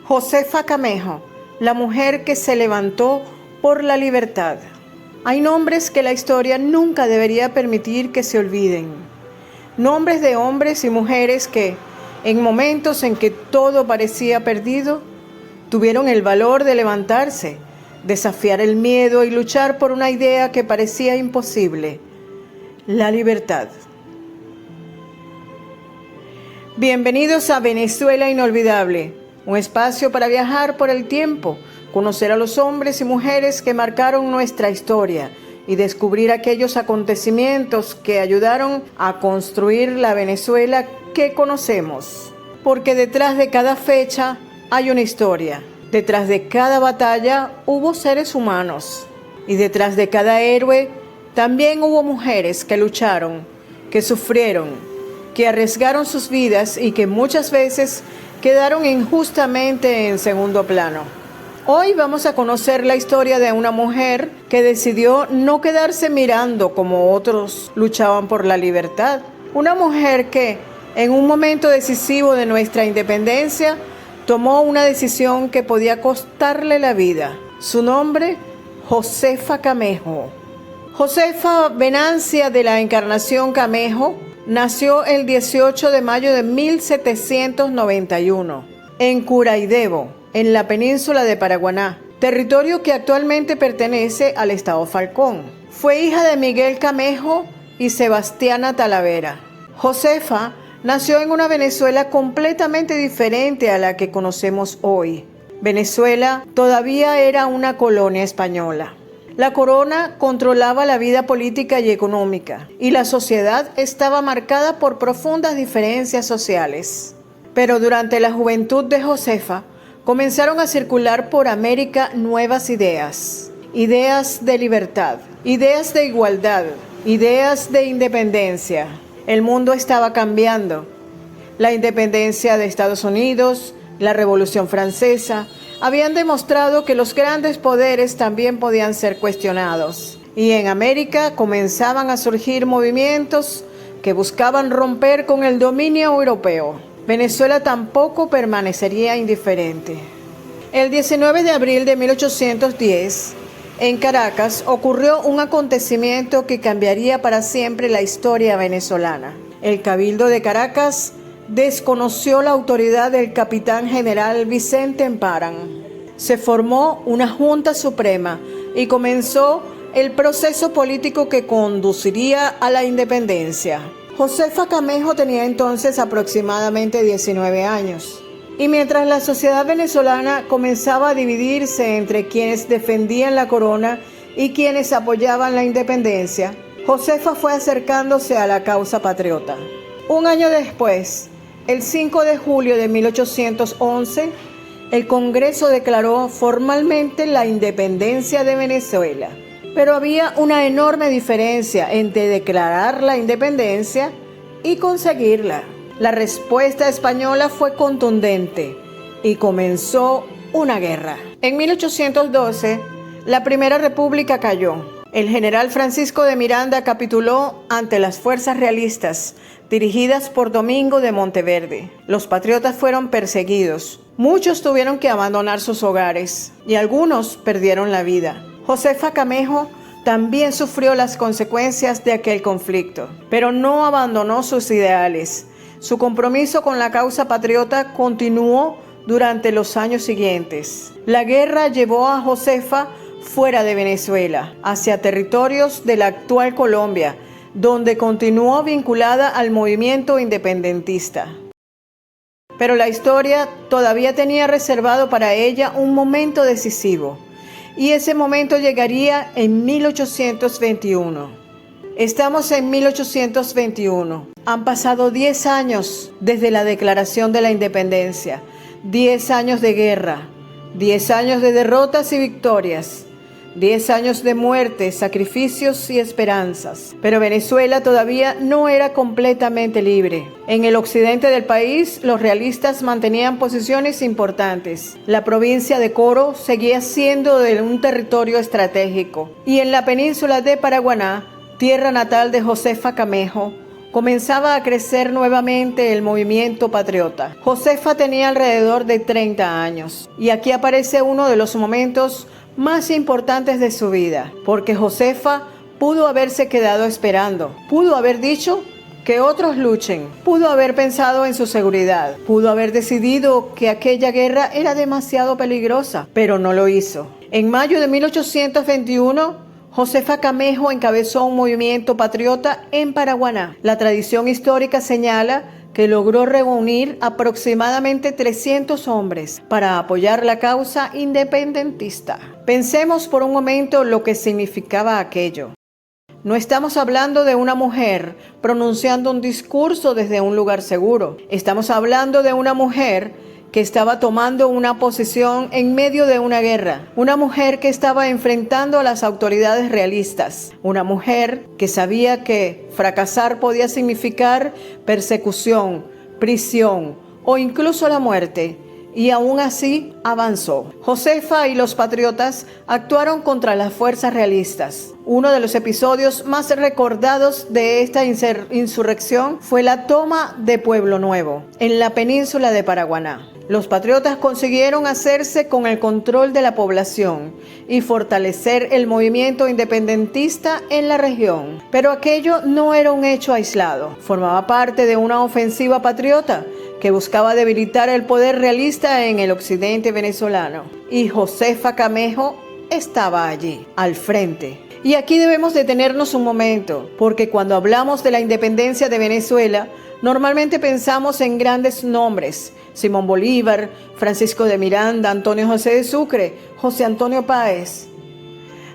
Josefa Camejo, la mujer que se levantó por la libertad. Hay nombres que la historia nunca debería permitir que se olviden. Nombres de hombres y mujeres que, en momentos en que todo parecía perdido, tuvieron el valor de levantarse, desafiar el miedo y luchar por una idea que parecía imposible: la libertad. Bienvenidos a Venezuela Inolvidable, un espacio para viajar por el tiempo, conocer a los hombres y mujeres que marcaron nuestra historia y descubrir aquellos acontecimientos que ayudaron a construir la Venezuela que conocemos. Porque detrás de cada fecha hay una historia, detrás de cada batalla hubo seres humanos y detrás de cada héroe también hubo mujeres que lucharon, que sufrieron, que arriesgaron sus vidas y que muchas veces quedaron injustamente en segundo plano. Hoy vamos a conocer la historia de una mujer que decidió no quedarse mirando como otros luchaban por la libertad. Una mujer que, en un momento decisivo de nuestra independencia, tomó una decisión que podía costarle la vida. Su nombre, Josefa Camejo. Josefa Venancia de la Encarnación Camejo nació el 18 de mayo de 1791 en Curaidebo, en la península de Paraguaná, territorio que actualmente pertenece al estado Falcón. Fue hija de Miguel Camejo y Sebastiana Talavera. Josefa nació en una Venezuela completamente diferente a la que conocemos hoy. Venezuela todavía era una colonia española. La corona controlaba la vida política y económica, y la sociedad estaba marcada por profundas diferencias sociales. Pero durante la juventud de Josefa, comenzaron a circular por América nuevas ideas. Ideas de libertad, ideas de igualdad, ideas de independencia. El mundo estaba cambiando. La independencia de Estados Unidos, la Revolución Francesa, habían demostrado que los grandes poderes también podían ser cuestionados. Y en América comenzaban a surgir movimientos que buscaban romper con el dominio europeo. Venezuela tampoco permanecería indiferente. El 19 de abril de 1810, en Caracas, ocurrió un acontecimiento que cambiaría para siempre la historia venezolana. El Cabildo de Caracas desconoció la autoridad del capitán general Vicente Emparan. Se formó una Junta Suprema y comenzó el proceso político que conduciría a la independencia. Josefa Camejo tenía entonces aproximadamente 19 años. Y mientras la sociedad venezolana comenzaba a dividirse entre quienes defendían la corona y quienes apoyaban la independencia, Josefa fue acercándose a la causa patriota. Un año después, el 5 de julio de 1811, el Congreso declaró formalmente la independencia de Venezuela. Pero había una enorme diferencia entre declarar la independencia y conseguirla. La respuesta española fue contundente y comenzó una guerra. En 1812, la Primera República cayó. El general Francisco de Miranda capituló ante las fuerzas realistas, dirigidas por Domingo de Monteverde. Los patriotas fueron perseguidos. Muchos tuvieron que abandonar sus hogares y algunos perdieron la vida. Josefa Camejo también sufrió las consecuencias de aquel conflicto, pero no abandonó sus ideales. Su compromiso con la causa patriota continuó durante los años siguientes. La guerra llevó a Josefa fuera de Venezuela, hacia territorios de la actual Colombia, donde continuó vinculada al movimiento independentista. Pero la historia todavía tenía reservado para ella un momento decisivo, y ese momento llegaría en 1821. Estamos en 1821. Han pasado 10 años desde la declaración de la independencia, 10 años de guerra, 10 años de derrotas y victorias, 10 años de muerte, sacrificios y esperanzas. Pero Venezuela todavía no era completamente libre. En el occidente del país, los realistas mantenían posiciones importantes. La provincia de Coro seguía siendo de un territorio estratégico. Y en la península de Paraguaná, tierra natal de Josefa Camejo, comenzaba a crecer nuevamente el movimiento patriota. Josefa tenía alrededor de 30 años y aquí aparece uno de los momentos más importantes de su vida, porque Josefa pudo haberse quedado esperando, pudo haber dicho que otros luchen, pudo haber pensado en su seguridad, pudo haber decidido que aquella guerra era demasiado peligrosa, pero no lo hizo. En mayo de 1821, Josefa Camejo encabezó un movimiento patriota en Paraguaná. La tradición histórica señala que logró reunir aproximadamente 300 hombres para apoyar la causa independentista. Pensemos por un momento lo que significaba aquello. No estamos hablando de una mujer pronunciando un discurso desde un lugar seguro. Estamos hablando de una mujer que estaba tomando una posición en medio de una guerra. Una mujer que estaba enfrentando a las autoridades realistas. Una mujer que sabía que fracasar podía significar persecución, prisión o incluso la muerte. Y aún así avanzó. Josefa y los patriotas actuaron contra las fuerzas realistas. Uno de los episodios más recordados de esta insurrección fue la toma de Pueblo Nuevo, en la península de Paraguaná. Los patriotas consiguieron hacerse con el control de la población y fortalecer el movimiento independentista en la región. Pero aquello no era un hecho aislado. Formaba parte de una ofensiva patriota que buscaba debilitar el poder realista en el occidente venezolano. Y Josefa Camejo estaba allí, al frente. Y aquí debemos detenernos un momento, porque cuando hablamos de la independencia de Venezuela, normalmente pensamos en grandes nombres: Simón Bolívar, Francisco de Miranda, Antonio José de Sucre, José Antonio Páez.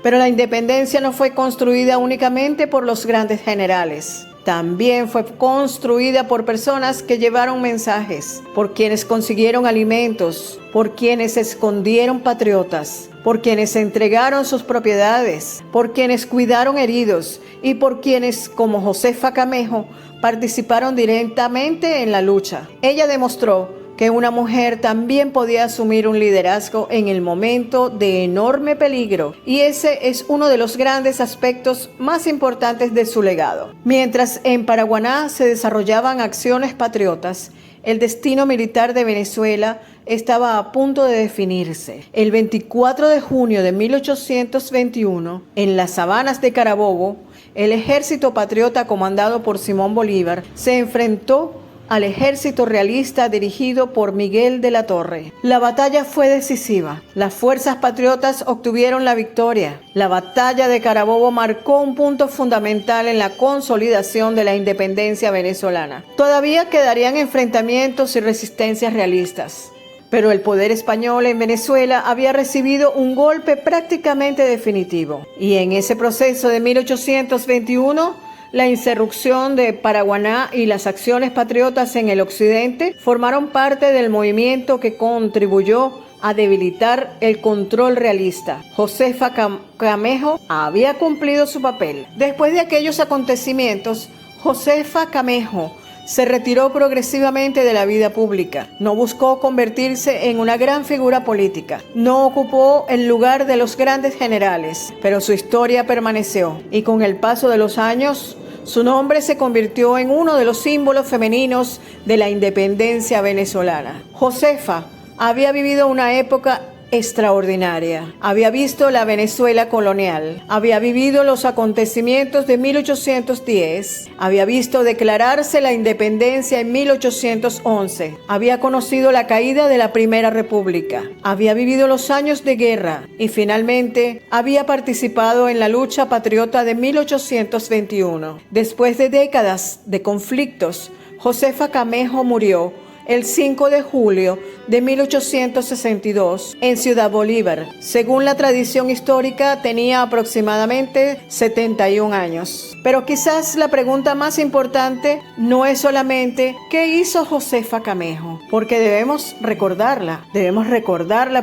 Pero la independencia no fue construida únicamente por los grandes generales. También fue construida por personas que llevaron mensajes, por quienes consiguieron alimentos, por quienes escondieron patriotas, por quienes entregaron sus propiedades, por quienes cuidaron heridos y por quienes, como Josefa Camejo, participaron directamente en la lucha. Ella demostró que una mujer también podía asumir un liderazgo en el momento de enorme peligro, y ese es uno de los grandes aspectos más importantes de su legado. Mientras en Paraguaná se desarrollaban acciones patriotas, el destino militar de Venezuela estaba a punto de definirse. El 24 de junio de 1821, en las sabanas de Carabobo, el ejército patriota comandado por Simón Bolívar se enfrentó al ejército realista dirigido por Miguel de la Torre. La batalla fue decisiva. Las fuerzas patriotas obtuvieron la victoria. La batalla de Carabobo marcó un punto fundamental en la consolidación de la independencia venezolana. Todavía quedarían enfrentamientos y resistencias realistas, pero el poder español en Venezuela había recibido un golpe prácticamente definitivo. Y en ese proceso de 1821, la insurrección de Paraguaná y las acciones patriotas en el occidente formaron parte del movimiento que contribuyó a debilitar el control realista. Josefa Camejo había cumplido su papel. Después de aquellos acontecimientos, Josefa Camejo se retiró progresivamente de la vida pública. No buscó convertirse en una gran figura política. No ocupó el lugar de los grandes generales, pero su historia permaneció. Y con el paso de los años, su nombre se convirtió en uno de los símbolos femeninos de la independencia venezolana. Josefa había vivido una época extraordinaria. Había visto la Venezuela colonial, había vivido los acontecimientos de 1810, había visto declararse la independencia en 1811, había conocido la caída de la Primera República, había vivido los años de guerra y finalmente había participado en la lucha patriota de 1821. Después de décadas de conflictos, Josefa Camejo murió el 5 de julio de 1862 en Ciudad Bolívar. Según la tradición histórica, tenía aproximadamente 71 años. Pero quizás la pregunta más importante no es solamente ¿qué hizo Josefa Camejo? Porque debemos recordarla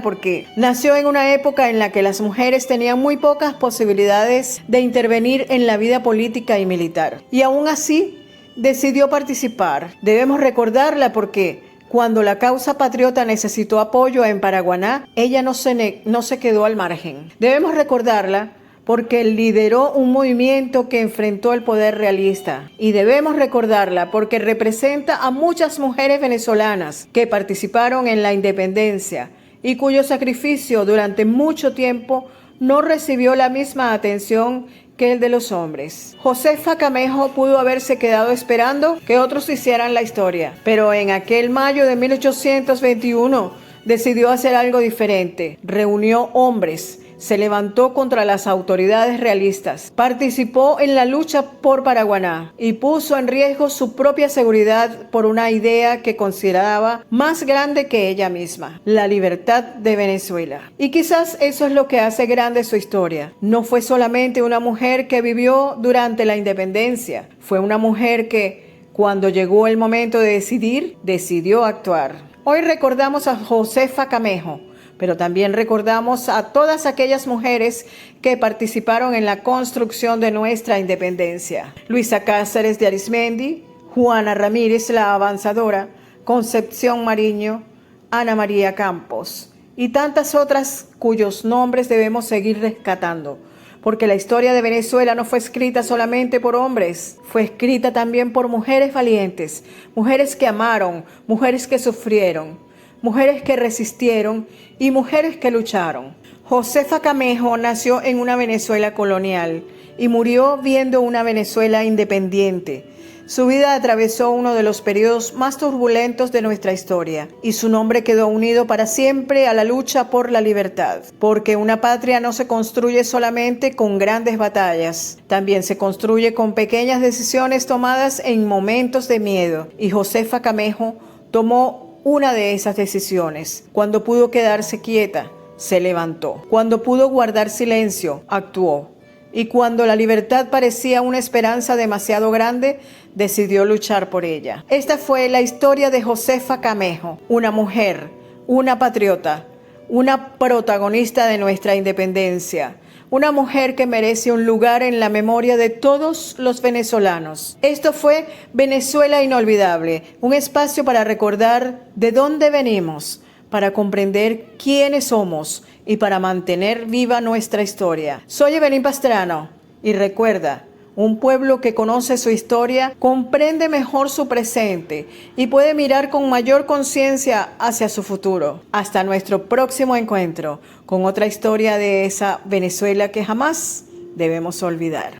porque nació en una época en la que las mujeres tenían muy pocas posibilidades de intervenir en la vida política y militar. Y aún así, decidió participar. Debemos recordarla porque cuando la causa patriota necesitó apoyo en Paraguaná, ella no se quedó al margen. Debemos recordarla porque lideró un movimiento que enfrentó el poder realista. Y debemos recordarla porque representa a muchas mujeres venezolanas que participaron en la independencia y cuyo sacrificio durante mucho tiempo no recibió la misma atención que el de los hombres. Josefa Camejo pudo haberse quedado esperando que otros hicieran la historia, pero en aquel mayo de 1821 decidió hacer algo diferente. Reunió hombres, se levantó contra las autoridades realistas, participó en la lucha por Paraguaná y puso en riesgo su propia seguridad por una idea que consideraba más grande que ella misma, la libertad de Venezuela. Y quizás eso es lo que hace grande su historia. No fue solamente una mujer que vivió durante la independencia, fue una mujer que, cuando llegó el momento de decidir, decidió actuar. Hoy recordamos a Josefa Camejo, pero también recordamos a todas aquellas mujeres que participaron en la construcción de nuestra independencia. Luisa Cáceres de Arismendi, Juana Ramírez la Avanzadora, Concepción Mariño, Ana María Campos y tantas otras cuyos nombres debemos seguir rescatando, porque la historia de Venezuela no fue escrita solamente por hombres, fue escrita también por mujeres valientes, mujeres que amaron, mujeres que sufrieron, mujeres que resistieron y mujeres que lucharon. Josefa Camejo nació en una Venezuela colonial y murió viendo una Venezuela independiente. Su vida atravesó uno de los periodos más turbulentos de nuestra historia y su nombre quedó unido para siempre a la lucha por la libertad. Porque una patria no se construye solamente con grandes batallas, también se construye con pequeñas decisiones tomadas en momentos de miedo. Y Josefa Camejo tomó una de esas decisiones. Cuando pudo quedarse quieta, se levantó. Cuando pudo guardar silencio, actuó. Y cuando la libertad parecía una esperanza demasiado grande, decidió luchar por ella. Esta fue la historia de Josefa Camejo, una mujer, una patriota, una protagonista de nuestra independencia. Una mujer que merece un lugar en la memoria de todos los venezolanos. Esto fue Venezuela Inolvidable, un espacio para recordar de dónde venimos, para comprender quiénes somos y para mantener viva nuestra historia. Soy Evelyn Pastrano y recuerda, un pueblo que conoce su historia comprende mejor su presente y puede mirar con mayor conciencia hacia su futuro. Hasta nuestro próximo encuentro con otra historia de esa Venezuela que jamás debemos olvidar.